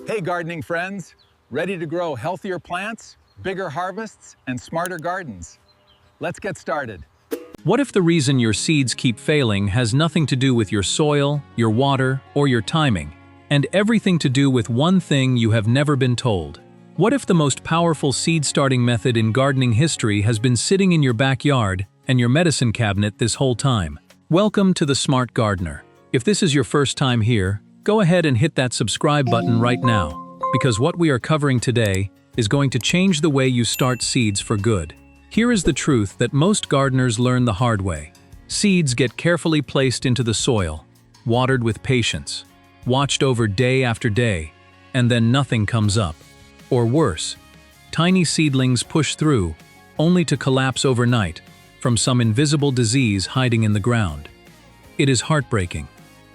Hey gardening friends, ready to grow healthier plants, bigger harvests, and smarter gardens? Let's get started. What if the reason your seeds keep failing has nothing to do with your soil, your water, or your timing, and everything to do with one thing you have never been told? What if the most powerful seed-starting method in gardening history has been sitting in your backyard and your medicine cabinet this whole time? Welcome to The Smart Gardener. If this is your first time here, go ahead and hit that subscribe button right now, because what we are covering today is going to change the way you start seeds for good. Here is the truth that most gardeners learn the hard way. Seeds get carefully placed into the soil, watered with patience, watched over day after day, and then nothing comes up. Or worse, tiny seedlings push through, only to collapse overnight from some invisible disease hiding in the ground. It is heartbreaking,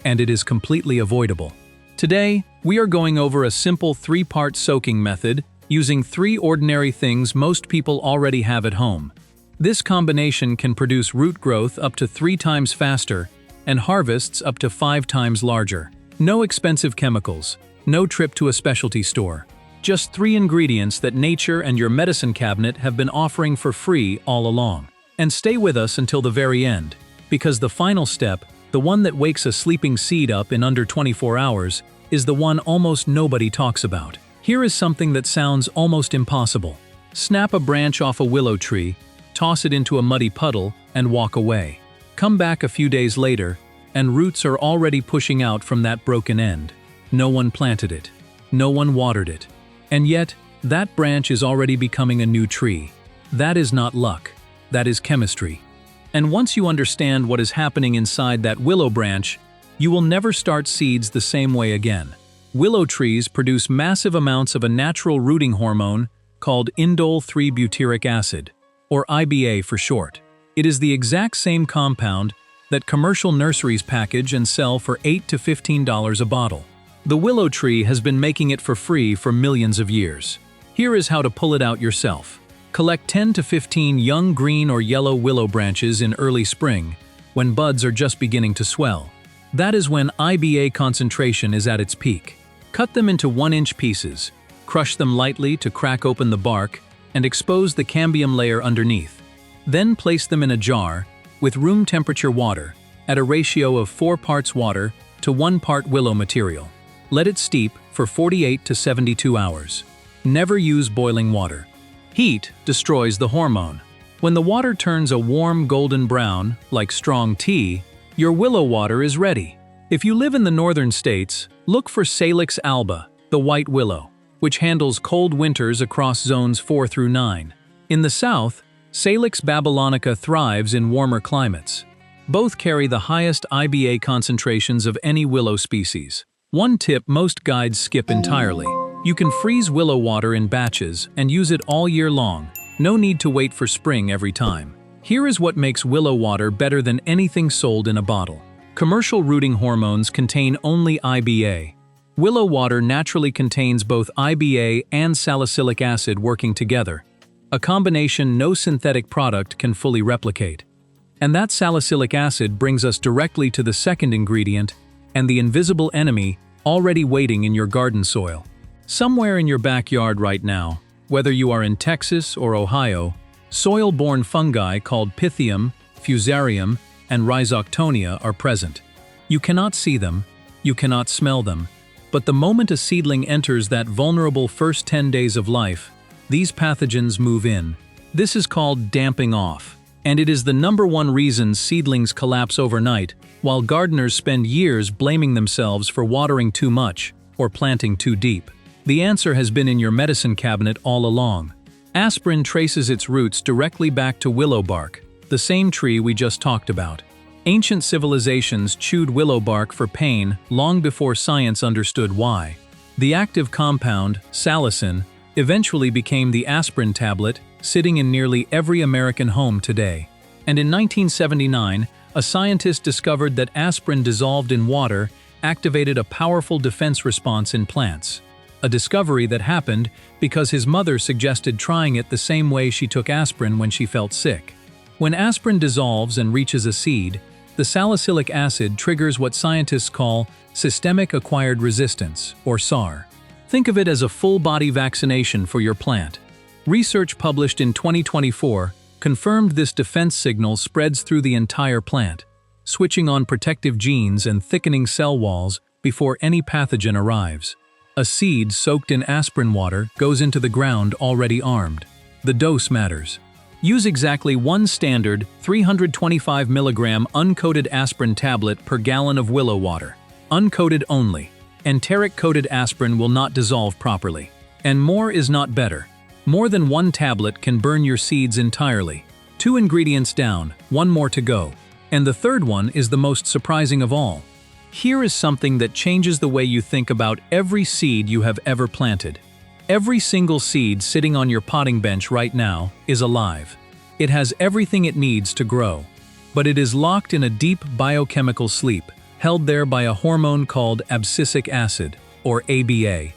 and it is completely avoidable. Today, we are going over a simple 3-part soaking method using 3 ordinary things most people already have at home. This combination can produce root growth up to 3 times faster and harvests up to 5 times larger. No expensive chemicals, no trip to a specialty store. Just 3 ingredients that nature and your medicine cabinet have been offering for free all along. And stay with us until the very end, because the final step, the one that wakes a sleeping seed up in under 24 hours, is the one almost nobody talks about. Here is something that sounds almost impossible. Snap a branch off a willow tree, toss it into a muddy puddle, and walk away. Come back a few days later, and roots are already pushing out from that broken end. No one planted it. No one watered it. And yet, that branch is already becoming a new tree. That is not luck. That is chemistry. And once you understand what is happening inside that willow branch, you will never start seeds the same way again. Willow trees produce massive amounts of a natural rooting hormone called indole 3-butyric acid, or IBA for short. It is the exact same compound that commercial nurseries package and sell for $8 to $15 a bottle. The willow tree has been making it for free for millions of years. Here is how to pull it out yourself. Collect 10 to 15 young green or yellow willow branches in early spring, when buds are just beginning to swell. That is when IBA concentration is at its peak. Cut them into 1-inch pieces, crush them lightly to crack open the bark, and expose the cambium layer underneath. Then place them in a jar with room temperature water at a ratio of 4 parts water to 1 part willow material. Let it steep for 48 to 72 hours. Never use boiling water. Heat destroys the hormone. When the water turns a warm golden brown, like strong tea, your willow water is ready. If you live in the northern states, look for Salix alba, the white willow, which handles cold winters across zones 4 through 9. In the south, Salix babylonica thrives in warmer climates. Both carry the highest IBA concentrations of any willow species. One tip most guides skip entirely. You can freeze willow water in batches and use it all year long. No need to wait for spring every time. Here is what makes willow water better than anything sold in a bottle. Commercial rooting hormones contain only IBA. Willow water naturally contains both IBA and salicylic acid working together, a combination no synthetic product can fully replicate. And that salicylic acid brings us directly to the second ingredient and the invisible enemy already waiting in your garden soil. Somewhere in your backyard right now, whether you are in Texas or Ohio, soil-borne fungi called Pythium, Fusarium, and Rhizoctonia are present. You cannot see them, you cannot smell them, but the moment a seedling enters that vulnerable first 10 days of life, these pathogens move in. This is called damping off, and it is the #1 reason seedlings collapse overnight, while gardeners spend years blaming themselves for watering too much or planting too deep. The answer has been in your medicine cabinet all along. Aspirin traces its roots directly back to willow bark, the same tree we just talked about. Ancient civilizations chewed willow bark for pain long before science understood why. The active compound, salicin, eventually became the aspirin tablet, sitting in nearly every American home today. And in 1979, a scientist discovered that aspirin dissolved in water activated a powerful defense response in plants. A discovery that happened because his mother suggested trying it the same way she took aspirin when she felt sick. When aspirin dissolves and reaches a seed, the salicylic acid triggers what scientists call systemic acquired resistance, or SAR. Think of it as a full-body vaccination for your plant. Research published in 2024 confirmed this defense signal spreads through the entire plant, switching on protective genes and thickening cell walls before any pathogen arrives. A seed soaked in aspirin water goes into the ground already armed. The dose matters. Use exactly one standard 325 mg uncoated aspirin tablet per gallon of willow water. Uncoated only. Enteric-coated aspirin will not dissolve properly. And more is not better. More than one tablet can burn your seeds entirely. 2 ingredients down, 1 more to go. And the third one is the most surprising of all. Here is something that changes the way you think about every seed you have ever planted. Every single seed sitting on your potting bench right now is alive. It has everything it needs to grow. But it is locked in a deep biochemical sleep, held there by a hormone called abscisic acid, or ABA.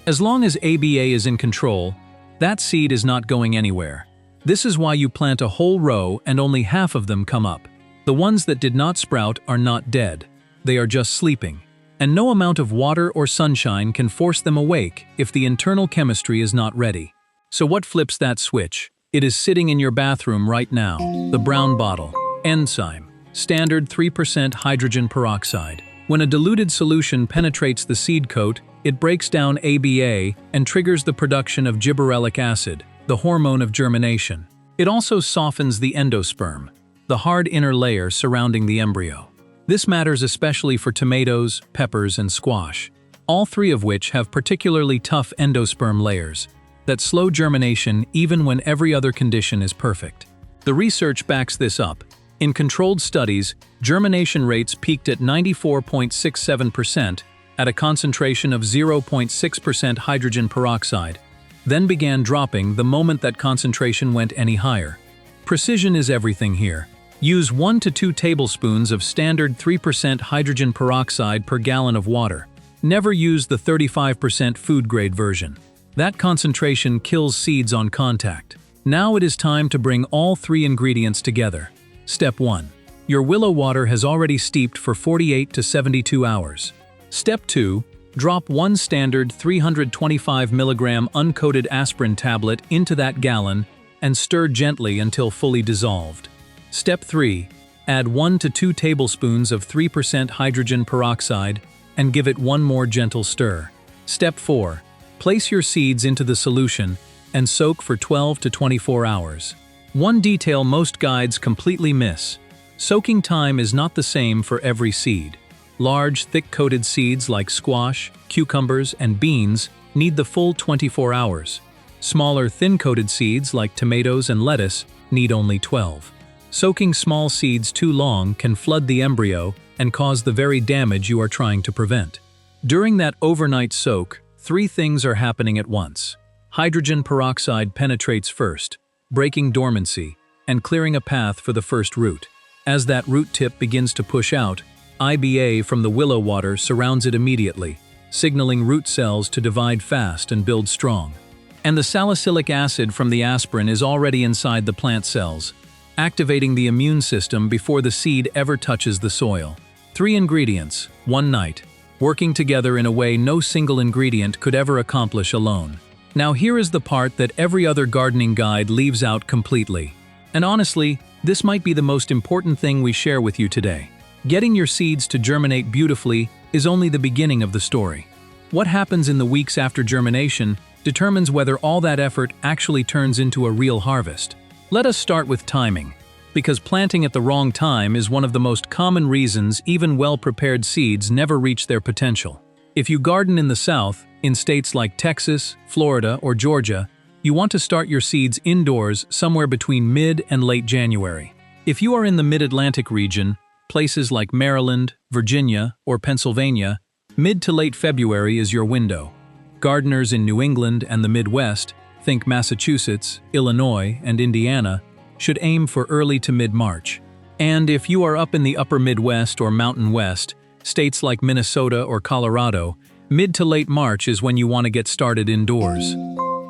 As long as ABA is in control, that seed is not going anywhere. This is why you plant a whole row and only half of them come up. The ones that did not sprout are not dead. They are just sleeping. And no amount of water or sunshine can force them awake if the internal chemistry is not ready. So what flips that switch? It is sitting in your bathroom right now. The brown bottle. Enzyme. Standard 3% hydrogen peroxide. When a diluted solution penetrates the seed coat, it breaks down ABA and triggers the production of gibberellic acid, the hormone of germination. It also softens the endosperm, the hard inner layer surrounding the embryo. This matters especially for tomatoes, peppers, and squash, all 3 of which have particularly tough endosperm layers that slow germination even when every other condition is perfect. The research backs this up. In controlled studies, germination rates peaked at 94.67% at a concentration of 0.6% hydrogen peroxide, then began dropping the moment that concentration went any higher. Precision is everything here. Use 1 to 2 tablespoons of standard 3% hydrogen peroxide per gallon of water. Never use the 35% food-grade version. That concentration kills seeds on contact. Now it is time to bring all 3 ingredients together. Step 1. Your willow water has already steeped for 48 to 72 hours. Step 2. Drop 1 standard 325 mg uncoated aspirin tablet into that gallon and stir gently until fully dissolved. Step 3. Add 1 to 2 tablespoons of 3% hydrogen peroxide and give it 1 more gentle stir. Step 4. Place your seeds into the solution and soak for 12 to 24 hours. One detail most guides completely miss. Soaking time is not the same for every seed. Large, thick-coated seeds like squash, cucumbers, and beans need the full 24 hours. Smaller, thin-coated seeds like tomatoes and lettuce need only 12. Soaking small seeds too long can flood the embryo and cause the very damage you are trying to prevent. During that overnight soak, 3 things are happening at once. Hydrogen peroxide penetrates first, breaking dormancy and clearing a path for the first root. As that root tip begins to push out, IBA from the willow water surrounds it immediately, signaling root cells to divide fast and build strong. And the salicylic acid from the aspirin is already inside the plant cells, activating the immune system before the seed ever touches the soil. 3 ingredients, 1 night, working together in a way no single ingredient could ever accomplish alone. Now here is the part that every other gardening guide leaves out completely. And honestly, this might be the most important thing we share with you today. Getting your seeds to germinate beautifully is only the beginning of the story. What happens in the weeks after germination determines whether all that effort actually turns into a real harvest. Let us start with timing, because planting at the wrong time is one of the most common reasons even well-prepared seeds never reach their potential. If you garden in the South, in states like Texas, Florida, or Georgia, you want to start your seeds indoors somewhere between mid and late January. If you are in the Mid-Atlantic region, places like Maryland, Virginia, or Pennsylvania, mid to late February is your window. Gardeners in New England and the Midwest, think Massachusetts, Illinois, and Indiana, should aim for early to mid-March. And if you are up in the upper Midwest or Mountain West, states like Minnesota or Colorado, mid to late March is when you want to get started indoors.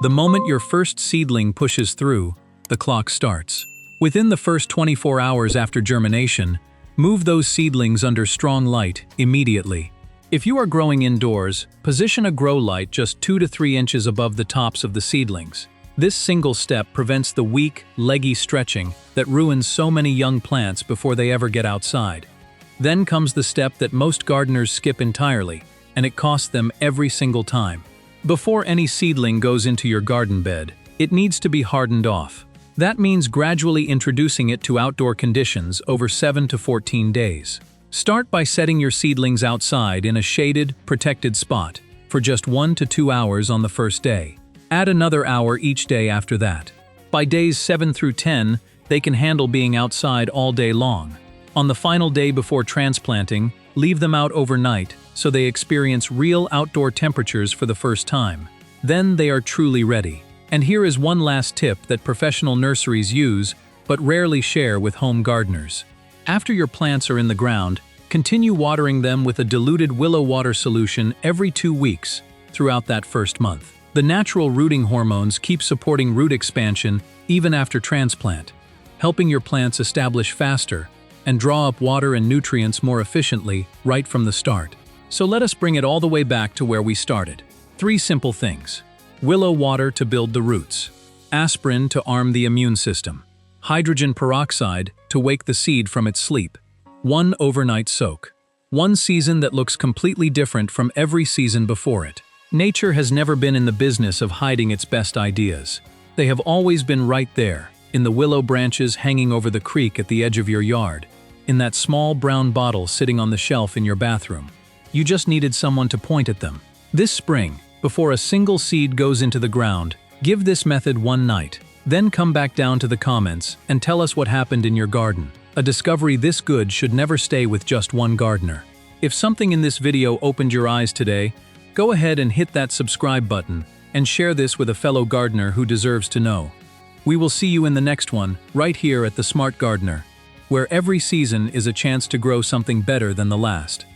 The moment your first seedling pushes through, the clock starts. Within the first 24 hours after germination, move those seedlings under strong light immediately. If you are growing indoors, position a grow light just 2 to 3 inches above the tops of the seedlings. This single step prevents the weak, leggy stretching that ruins so many young plants before they ever get outside. Then comes the step that most gardeners skip entirely, and it costs them every single time. Before any seedling goes into your garden bed, it needs to be hardened off. That means gradually introducing it to outdoor conditions over 7 to 14 days. Start by setting your seedlings outside in a shaded, protected spot for just 1 to 2 hours on the first day. Add another hour each day after that. By days 7 through 10, they can handle being outside all day long. On the final day before transplanting, leave them out overnight so they experience real outdoor temperatures for the first time. Then they are truly ready. And here is one last tip that professional nurseries use but rarely share with home gardeners. After your plants are in the ground, continue watering them with a diluted willow water solution every 2 weeks throughout that first month. The natural rooting hormones keep supporting root expansion even after transplant, helping your plants establish faster and draw up water and nutrients more efficiently right from the start. So let us bring it all the way back to where we started. 3 simple things. Willow water to build the roots. Aspirin to arm the immune system. Hydrogen peroxide to wake the seed from its sleep. 1 overnight soak. 1 season that looks completely different from every season before it. Nature has never been in the business of hiding its best ideas. They have always been right there, in the willow branches hanging over the creek at the edge of your yard, in that small brown bottle sitting on the shelf in your bathroom. You just needed someone to point at them. This spring, before a single seed goes into the ground, give this method 1 night. Then come back down to the comments and tell us what happened in your garden. A discovery this good should never stay with just one gardener. If something in this video opened your eyes today, go ahead and hit that subscribe button and share this with a fellow gardener who deserves to know. We will see you in the next one, right here at The Smart Gardener, where every season is a chance to grow something better than the last.